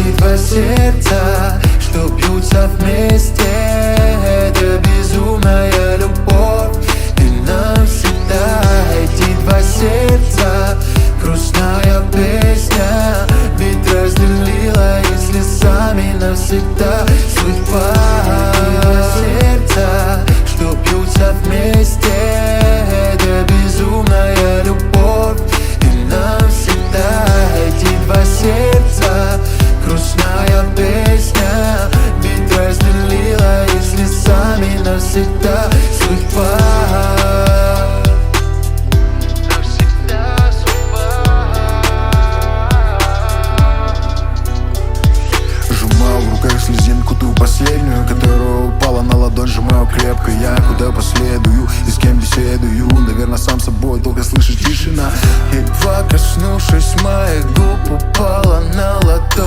эти два сердца, что бьются вместе. Это безумная любовь и навсегда. Эти два сердца, грустная песня, ведь разделила их слезами навсегда судьба. Эти два сердца, что бьются вместе. Это безумная любовь и навсегда. Эти два сердца, грустная песня, ведь разделила их слезами навсегда судьба. Слезинку ту последнюю, которая упала на ладонь, сжимаю крепко. Я куда последую и с кем беседую? Наверное, сам собой, только слышишь тишина. Едва коснувшись моих губ, упала на ладонь.